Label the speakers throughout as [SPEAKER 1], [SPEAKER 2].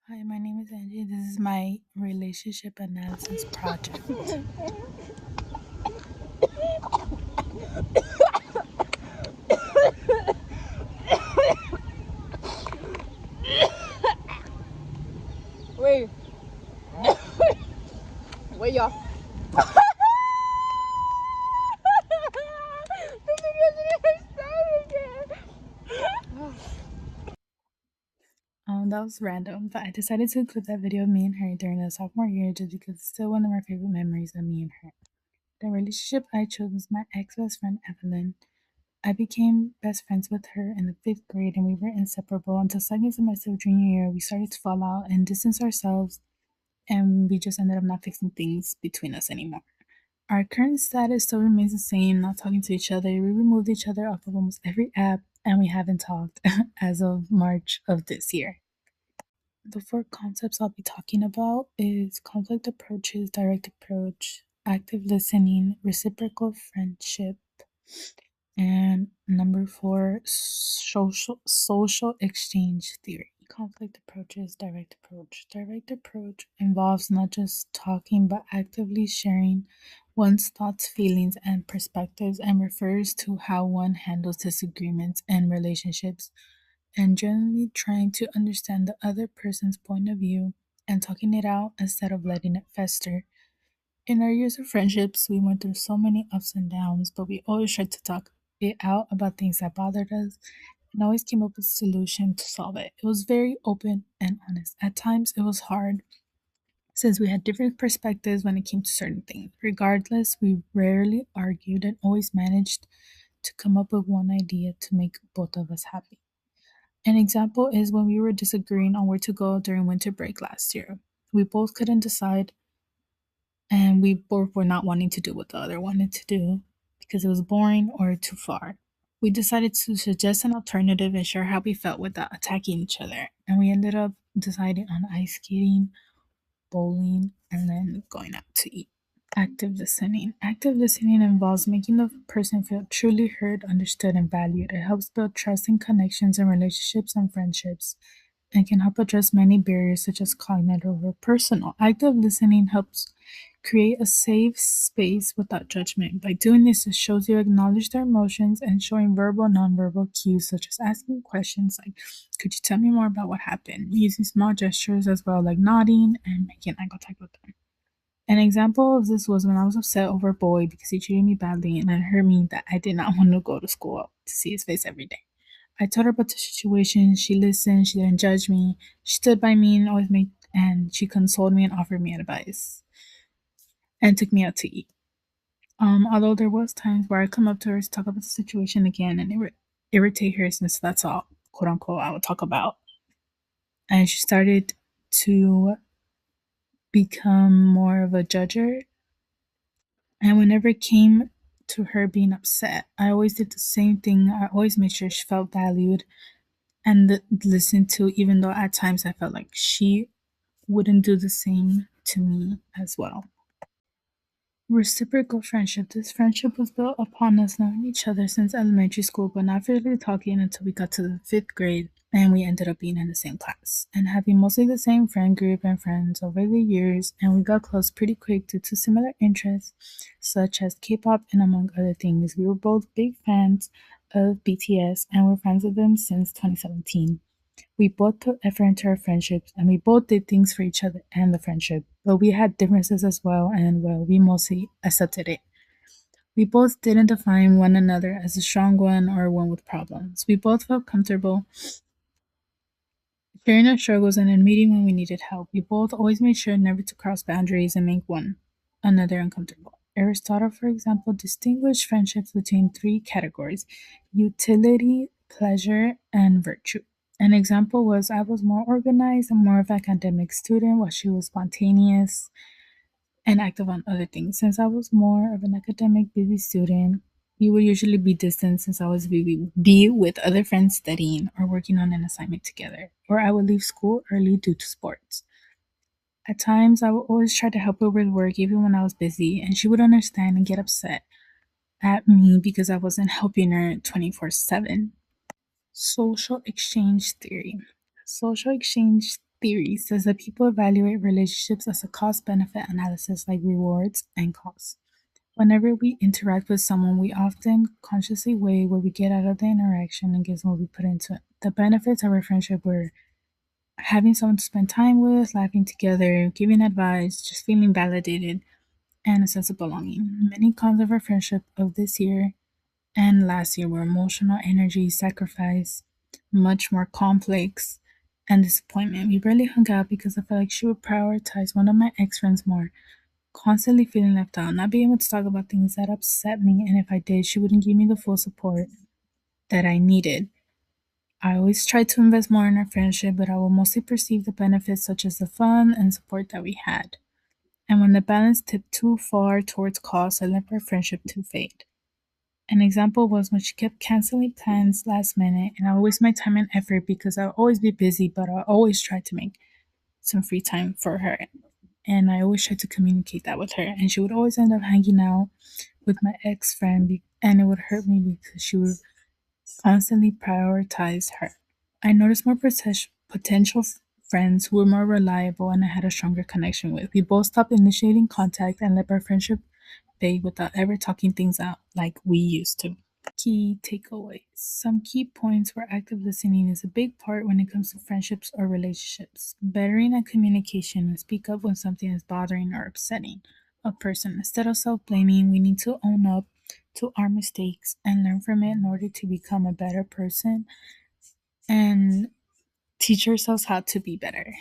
[SPEAKER 1] Hi, my name is Angie. This is my relationship analysis project.
[SPEAKER 2] Wait, wait, y'all.
[SPEAKER 1] That was random, but I decided to include that video of me and her during the sophomore year just because it's still one of my favorite memories of me and her. The relationship I chose was my ex best friend Evelyn. I became best friends with her in the fifth grade and we were inseparable until second semester of junior year. We started to fall out and distance ourselves, and we just ended up not fixing things between us anymore. Our current status still remains the same, not talking to each other. We removed each other off of almost every app, and we haven't talked as of March of this year. The four concepts I'll be talking about is conflict approaches, direct approach, active listening, reciprocal friendship, and number four, social exchange theory. Conflict approaches, direct approach. Direct approach involves not just talking but actively sharing one's thoughts, feelings, and perspectives, and refers to how one handles disagreements and relationships, and generally trying to understand the other person's point of view and talking it out instead of letting it fester. In our years of friendships, we went through so many ups and downs, but we always tried to talk it out about things that bothered us and always came up with a solution to solve it. It was very open and honest. At times, it was hard since we had different perspectives when it came to certain things. Regardless, we rarely argued and always managed to come up with one idea to make both of us happy. An example is when we were disagreeing on where to go during winter break last year. We both couldn't decide, and we both were not wanting to do what the other wanted to do because it was boring or too far. We decided to suggest an alternative and share how we felt without attacking each other, and we ended up deciding on ice skating, bowling, and then going out to eat. Active listening. Active listening involves making the person feel truly heard, understood, and valued. It helps build trust and connections in relationships and friendships, and can help address many barriers such as cognitive or personal. Active listening helps create a safe space without judgment. By doing this, it shows you acknowledge their emotions and showing verbal and nonverbal cues such as asking questions like, could you tell me more about what happened? Using small gestures as well, like nodding and making eye contact with them. An example of this was when I was upset over a boy because he treated me badly and it hurt me that I did not want to go to school to see his face every day. I told her about the situation. She listened. She didn't judge me. She stood by me and always made, and she consoled me and offered me advice and took me out to eat. Although there was times where I come up to her to talk about the situation again and it would irritate her since that's all quote unquote I would talk about, and she started to become more of a judger. And whenever it came to her being upset, I always did the same thing. I always made sure she felt valued and listened to, even though at times I felt like she wouldn't do the same to me as well. Reciprocal friendship. This friendship was built upon us knowing each other since elementary school, but not really talking until we got to the fifth grade and we ended up being in the same class and having mostly the same friend group and friends over the years. And we got close pretty quick due to similar interests, such as K pop and among other things. We were both big fans of BTS and were friends with them since 2017. We both put effort into our friendships and we both did things for each other and the friendship, but we had differences as well, and well, we mostly accepted it. We both didn't define one another as a strong one or one with problems. We both felt comfortable sharing our struggles and admitting when we needed help. We both always made sure never to cross boundaries and make one another uncomfortable. Aristotle, for example, distinguished friendships between three categories: utility, pleasure, and virtue. An example was I was more organized and more of an academic student, while she was spontaneous and active on other things. Since I was more of an academic busy student, we would usually be distant since I was be with other friends studying or working on an assignment together, or I would leave school early due to sports. At times, I would always try to help her with work even when I was busy, and she would understand and get upset at me because I wasn't helping her 24/7. Social exchange theory. Social exchange theory says that people evaluate relationships as a cost benefit analysis, like rewards and costs. Whenever we interact with someone, we often consciously weigh what we get out of the interaction against what we put into it. The benefits of a friendship were having someone to spend time with, laughing together, giving advice, just feeling validated, and a sense of belonging. Many cons of our friendship of this year and last year were emotional energy, sacrifice, much more conflicts, and disappointment. We barely hung out because I felt like she would prioritize one of my ex friends more, constantly feeling left out, not being able to talk about things that upset me, and if I did, she wouldn't give me the full support that I needed. I always tried to invest more in our friendship, but I will mostly perceive the benefits such as the fun and support that we had. And when the balance tipped too far towards cost, I let our friendship to fade. An example was when she kept canceling plans last minute, and I would waste my time and effort because I'll always be busy, but I always try to make some free time for her. And I always tried to communicate that with her, and she would always end up hanging out with my ex friend, and it would hurt me because she would constantly prioritize her. I noticed more potential friends who were more reliable and I had a stronger connection with. We both stopped initiating contact and let our friendship fade without ever talking things out like we used to. Key takeaways. Some key points where active listening is a big part when it comes to friendships or relationships. Bettering at communication and speak up when something is bothering or upsetting a person. Instead of self blaming, we need to own up to our mistakes and learn from it in order to become a better person and teach ourselves how to be better.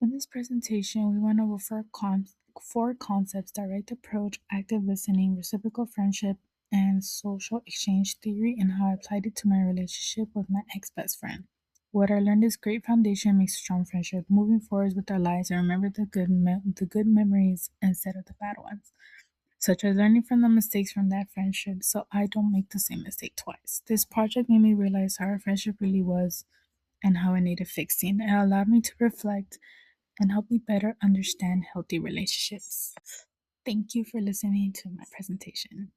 [SPEAKER 1] In this presentation, we went over four concepts: direct approach, active listening, reciprocal friendship, and social exchange theory, and how I applied it to my relationship with my ex best friend. What I learned is great foundation makes strong friendship. Moving forward with our lives and remember the good memories instead of the bad ones, such as learning from the mistakes from that friendship so I don't make the same mistake twice. This project made me realize how our friendship really was and how it needed fixing. It allowed me to reflect and help me better understand healthy relationships. Thank you for listening to my presentation.